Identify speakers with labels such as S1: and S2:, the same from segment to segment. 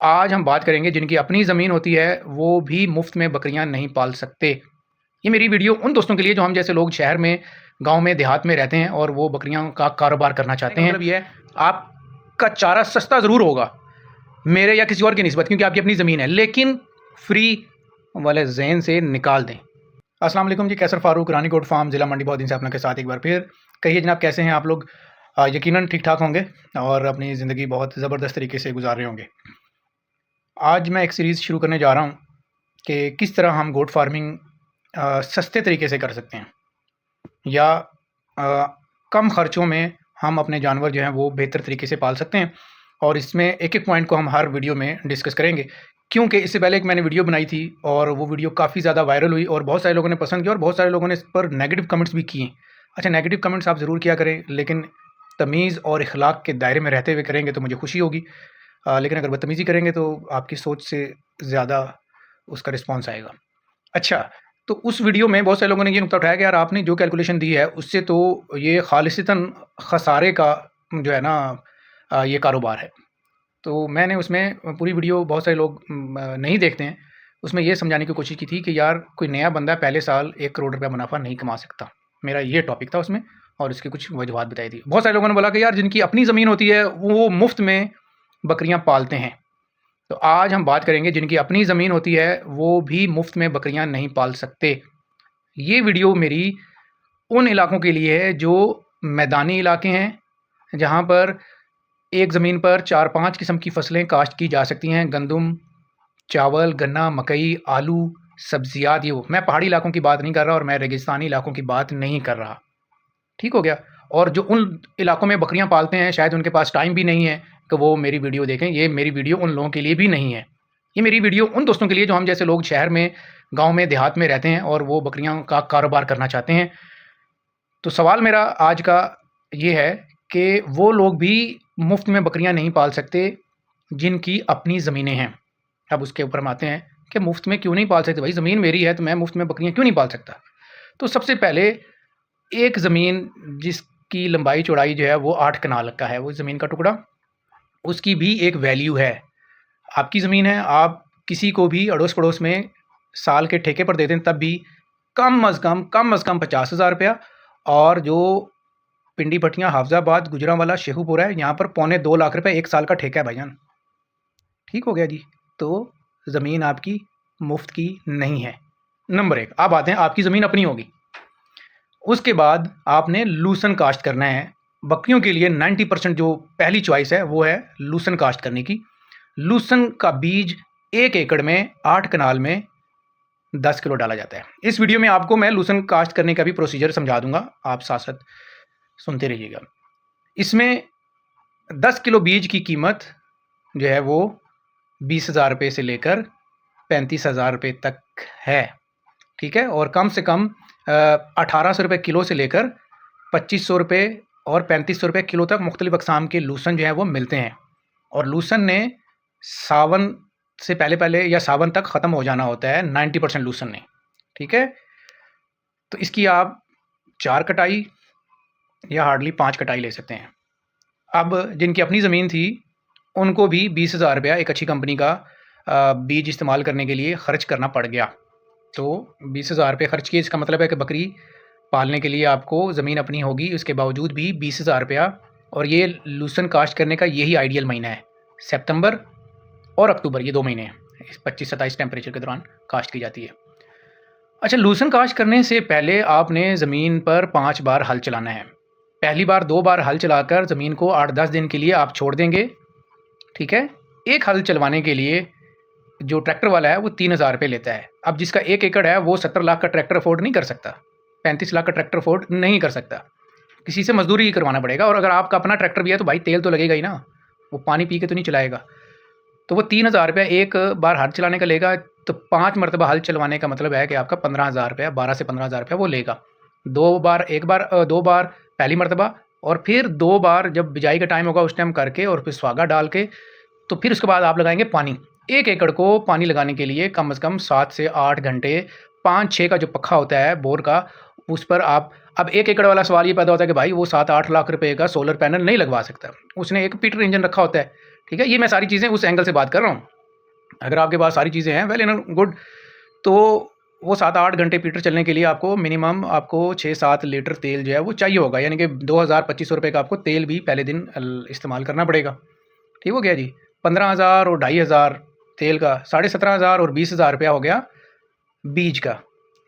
S1: आज हम बात करेंगे जिनकी अपनी ज़मीन होती है वो भी मुफ्त में बकरियां नहीं पाल सकते। ये मेरी वीडियो उन दोस्तों के लिए जो हम जैसे लोग शहर में, गांव में, देहात में रहते हैं और वो बकरियां का कारोबार करना चाहते हैं। मतलब ये है, आपका चारा सस्ता ज़रूर होगा मेरे या किसी और की निस्बत, क्योंकि आपकी अपनी ज़मीन है, लेकिन फ्री वाले जहन से निकाल दें। अस्सलाम वालेकुम जी, कैसर फारूक, रानीकोट फार्म, ज़िला मंडी, बहुत दिन से आपके साथ एक बार फिर। कहिए जनाब, कैसे हैं आप लोग? यकीनन ठीक ठाक होंगे और अपनी ज़िंदगी बहुत ज़बरदस्त तरीके से गुजार रहे होंगे। आज मैं एक सीरीज़ शुरू करने जा रहा हूँ कि किस तरह हम गोट फार्मिंग सस्ते तरीके से कर सकते हैं या कम ख़र्चों में हम अपने जानवर जो हैं वो बेहतर तरीके से पाल सकते हैं। और इसमें एक-एक पॉइंट को हम हर वीडियो में डिस्कस करेंगे, क्योंकि इससे पहले एक मैंने वीडियो बनाई थी और वो वीडियो काफ़ी ज़्यादा वायरल हुई और बहुत सारे लोगों ने पसंद किया और बहुत सारे लोगों ने इस पर नेगेटिव कमेंट्स भी किए। अच्छा, नेगेटिव कमेंट्स आप ज़रूर किया करें, लेकिन तमीज़ और इखलाक के दायरे में रहते हुए करेंगे तो मुझे खुशी होगी। लेकिन अगर बदतमीज़ी करेंगे तो आपकी सोच से ज़्यादा उसका रिस्पॉन्स आएगा। अच्छा, तो उस वीडियो में बहुत सारे लोगों ने ये नुकता उठाया कि यार आपने जो कैलकुलेशन दी है उससे तो ये खालिसतन खसारे का जो है ना ये कारोबार है। तो मैंने उसमें पूरी वीडियो, बहुत सारे लोग नहीं देखते हैं, उसमें ये समझाने की कोशिश की थी कि यार कोई नया बंदा पहले साल 1 करोड़ रुपया मुनाफ़ा नहीं कमा सकता। मेरा ये टॉपिक था उसमें और इसकी कुछ वजूहात बताई थी। बहुत सारे लोगों ने बोला कि यार जिनकी अपनी ज़मीन होती है वो मुफ़्त में बकरियाँ पालते हैं। तो आज हम बात करेंगे जिनकी अपनी ज़मीन होती है वो भी मुफ्त में बकरियां नहीं पाल सकते। ये वीडियो मेरी उन इलाकों के लिए है जो मैदानी इलाके हैं, जहां पर एक ज़मीन पर 4-5 किस्म की फसलें काश्त की जा सकती हैं। गंदम, चावल, गन्ना, मकई, आलू, सब्जियात। ये वो, मैं पहाड़ी इलाकों की बात नहीं कर रहा और मैं रेगिस्तानी इलाकों की बात नहीं कर रहा। ठीक हो गया? और जो उन इलाकों में बकरियां पालते हैं शायद उनके पास टाइम भी नहीं है कि वो मेरी वीडियो देखें। ये मेरी वीडियो उन लोगों के लिए भी नहीं है। ये मेरी वीडियो उन दोस्तों के लिए जो हम जैसे लोग शहर में, गांव में, देहात में रहते हैं और वो बकरियां का कारोबार करना चाहते हैं। तो सवाल मेरा आज का ये है कि वो लोग भी मुफ्त में बकरियां नहीं पाल सकते जिनकी अपनी ज़मीनें हैं। अब उसके ऊपर हम आते हैं कि मुफ्त में क्यों नहीं पाल सकते? भाई, ज़मीन मेरी है तो मैं मुफ्त में बकरियां क्यों नहीं पाल सकता? तो सबसे पहले, एक ज़मीन जिसकी लंबाई चौड़ाई जो है वो 8 कनाल का है, वो ज़मीन का टुकड़ा, उसकी भी एक वैल्यू है। आपकी ज़मीन है, आप किसी को भी अड़ोस पड़ोस में साल के ठेके पर दे दें तब भी कम अज़ कम 50,000 रुपया। और जो पिंडी भटियाँ, हाफजाबाद, गुजरांवाला, शेखुपुरा है, यहाँ पर पौने 2 लाख रुपए 1 साल का ठेका है भाईजान। ठीक हो गया जी? तो ज़मीन आपकी मुफ्त की नहीं है, नंबर 1। अब आते हैं, आपकी ज़मीन अपनी होगी। उसके बाद आपने लूसन काश्त करना है। बकरियों के लिए 90% जो पहली चॉइस है वो है लूसन काश्त करने की। लूसन का बीज 1 एकड़ में 8 कनाल में 10 किलो डाला जाता है। इस वीडियो में आपको मैं लूसन काश्त करने का भी प्रोसीजर समझा दूंगा, आप साथ साथ सुनते रहिएगा। इसमें 10 किलो बीज की कीमत जो है वो 20,000 रुपये से लेकर 35,000 रुपये तक है। ठीक है? और कम से कम 1800 रुपये किलो से लेकर 2500 रुपये और 3500 रुपये किलो तक मुख्तलिफ अक़साम के लूसन जो है वो मिलते हैं। और लूसन ने सावन से पहले या सावन तक ख़त्म हो जाना होता है 90% लूसन ने। ठीक है? तो इसकी आप 4 कटाई या हार्डली 5 कटाई ले सकते हैं। अब जिनकी अपनी ज़मीन थी उनको भी 20,000 रुपया एक अच्छी कंपनी का बीज इस्तेमाल करने के लिए ख़र्च करना पड़ गया। तो 20,000 रुपये खर्च किए, इसका मतलब है कि बकरी पालने के लिए आपको ज़मीन अपनी होगी, उसके बावजूद भी 20,000 रुपया। और ये लूसन काश्त करने का यही आइडियल महीना है, सितंबर और अक्टूबर, ये 2 महीने हैं। 25-27 टेम्परेचर के दौरान काश्त की जाती है। अच्छा, लूसन काश्त करने से पहले आपने ज़मीन पर 5 बार हल चलाना है। पहली बार 2 बार हल चलाकर ज़मीन को 8-10 दिन के लिए आप छोड़ देंगे। ठीक है? एक हल चलवाने के लिए जो ट्रैक्टर वाला है वो 3,000 रुपये लेता है। अब जिसका 1 एकड़ है वो 70 लाख का ट्रैक्टर अफोर्ड नहीं कर सकता, 35 लाख का ट्रैक्टर अफोर्ड नहीं कर सकता, किसी से मजदूरी ही करवाना पड़ेगा। और अगर आपका अपना ट्रैक्टर भी है तो भाई तेल तो लगेगा ही ना, वो पानी पी के तो नहीं चलाएगा। तो वो 3,000 रुपया एक बार हल चलाने का लेगा। तो 5 मरतबा हल चलवाने का मतलब है कि आपका 15,000 रुपया, 12 से 15,000 रुपया वो लेगा। 2 बार पहली मरतबा और फिर 2 बार जब बिजाई का टाइम होगा उस टाइम करके और फिर स्वागा डाल के, तो फिर उसके बाद आप लगाएंगे पानी। 1 एकड़ को पानी लगाने के लिए कम से कम 7 से 8 घंटे 5-6 का जो पक्खा होता है बोर का, उस पर आप, अब 1 एकड़ वाला सवाल ये पैदा होता है कि भाई वो 7-8 लाख रुपए का सोलर पैनल नहीं लगवा सकता, उसने एक पीटर इंजन रखा होता है। ठीक है, ये मैं सारी चीज़ें उस एंगल से बात कर रहा हूँ। अगर आपके पास सारी चीज़ें हैं वेल एंड गुड, तो वो 7-8 घंटे पीटर चलने के लिए आपको मिनिमम आपको 6-7 लीटर तेल जो है वो चाहिए होगा, यानी कि 2000-2500 रुपये का आपको तेल भी पहले दिन इस्तेमाल करना पड़ेगा। ठीक हो गया जी। 15,000 और 2,500 तेल का, 17,500 और 20,000 रुपया हो गया बीज का,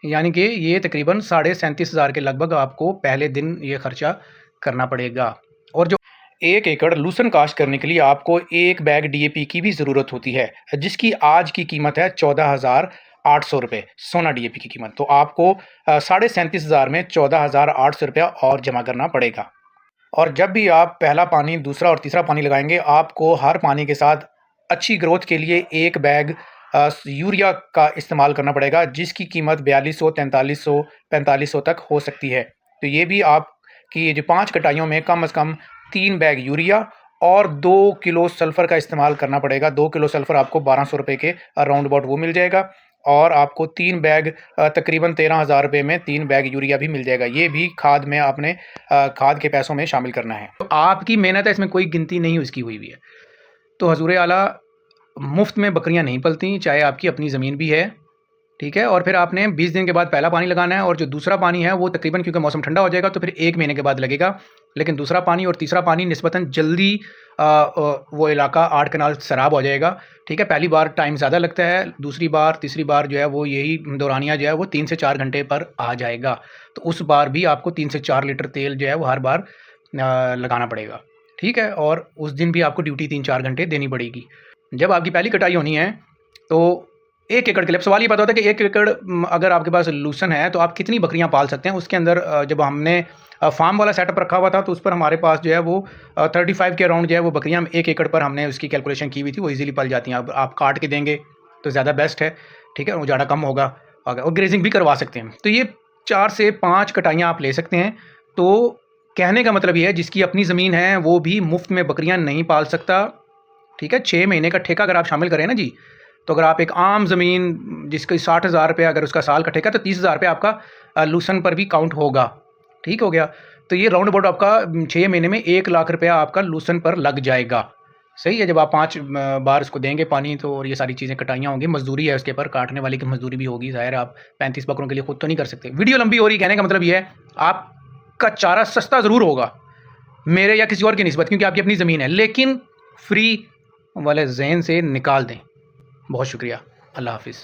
S1: यानी कि ये तकरीबन 37,500 के लगभग आपको पहले दिन ये खर्चा करना पड़ेगा। और जो 1 एकड़ लूसन काश्त करने के लिए आपको 1 बैग डीएपी की भी ज़रूरत होती है, जिसकी आज की कीमत है 14,800 रुपये सोना डीएपी की कीमत। तो आपको 37,500 में 14,800 रुपया और जमा करना पड़ेगा। और जब भी आप पहला पानी, दूसरा और तीसरा पानी लगाएंगे, आपको हर पानी के साथ अच्छी ग्रोथ के लिए 1 बैग यूरिया का इस्तेमाल करना पड़ेगा, जिसकी कीमत 4200, 4300, 4500 तक हो सकती है। तो ये भी आपकी जो 5 कटाइयों में कम से कम 3 बैग यूरिया और 2 किलो सल्फ़र का इस्तेमाल करना पड़ेगा। 2 किलो सल्फ़र आपको 1200 रुपये के अराउंड अबाउट वो मिल जाएगा, और आपको 3 बैग तकरीबन 13,000 रुपये में 3 बैग यूरिया भी मिल जाएगा। ये भी खाद में आपने खाद के पैसों में शामिल करना है। तो आपकी मेहनत है, इसमें कोई गिनती नहीं उसकी हुई है। तो हजूर आला मुफ्त में बकरियां नहीं पलती, चाहे आपकी अपनी ज़मीन भी है, ठीक है। और फिर आपने 20 दिन के बाद पहला पानी लगाना है, और जो दूसरा पानी है वो तकरीबन, क्योंकि मौसम ठंडा हो जाएगा तो फिर 1 महीने के बाद लगेगा। लेकिन दूसरा पानी और तीसरा पानी निस्बतन जल्दी वो इलाका 8 कनाल सैराब हो जाएगा, ठीक है। पहली बार टाइम ज़्यादा लगता है, दूसरी बार तीसरी बार जो है वो यही दौरानिया जो है वो 3 से 4 घंटे पर आ जाएगा। तो उस बार भी आपको 3 से 4 लीटर तेल जो है वो हर बार लगाना पड़ेगा, ठीक है। और उस दिन भी आपको ड्यूटी 3-4 घंटे देनी पड़ेगी। जब आपकी पहली कटाई होनी है तो 1 एकड़ के लिए, अब सवाल ये पता होता है कि 1 एकड़ अगर आपके पास लूसन है तो आप कितनी बकरियां पाल सकते हैं। उसके अंदर जब हमने फार्म वाला सेटअप रखा हुआ था तो उस पर हमारे पास जो है वो 35 के अराउंड जो है वो बकरियां 1 एकड़ पर हमने उसकी कैलकुलेशन की हुई थी, वो इजीली पल जाती हैं। अब आप काट के देंगे तो ज़्यादा बेस्ट है, ठीक है, उजाड़ा कम होगा, और ग्रेजिंग भी करवा सकते हैं। तो ये 4 से 5 कटाइयाँ आप ले सकते हैं। तो कहने का मतलब ये है, जिसकी अपनी ज़मीन है वो भी मुफ्त में बकरियाँ नहीं पाल सकता, ठीक है। 6 महीने का ठेका अगर आप शामिल करें ना जी, तो अगर आप एक आम ज़मीन जिसकी 60,000 रुपये अगर उसका साल का ठेका, तो 30,000 रुपये आपका लूसन पर भी काउंट होगा, ठीक हो गया। तो ये राउंड अबाउट आपका 6 महीने में 1 लाख रुपया आपका लूसन पर लग जाएगा, सही है। जब आप 5 बार इसको देंगे पानी, तो और ये सारी चीज़ें कटाइयाँ होंगी, मजदूरी है उसके पर, काटने वाले की मजदूरी भी होगी, ज़ाहिर है आप 35 बकरों के लिए खुद तो नहीं कर सकते। वीडियो लंबी हो रही, कहने का मतलब ये है आपका चारा सस्ता ज़रूर होगा मेरे या किसी और की निस्बत, क्योंकि आपकी अपनी ज़मीन है, लेकिन फ्री वाले जहन से निकाल दें। बहुत शुक्रिया, अल्लाह हाफिज़।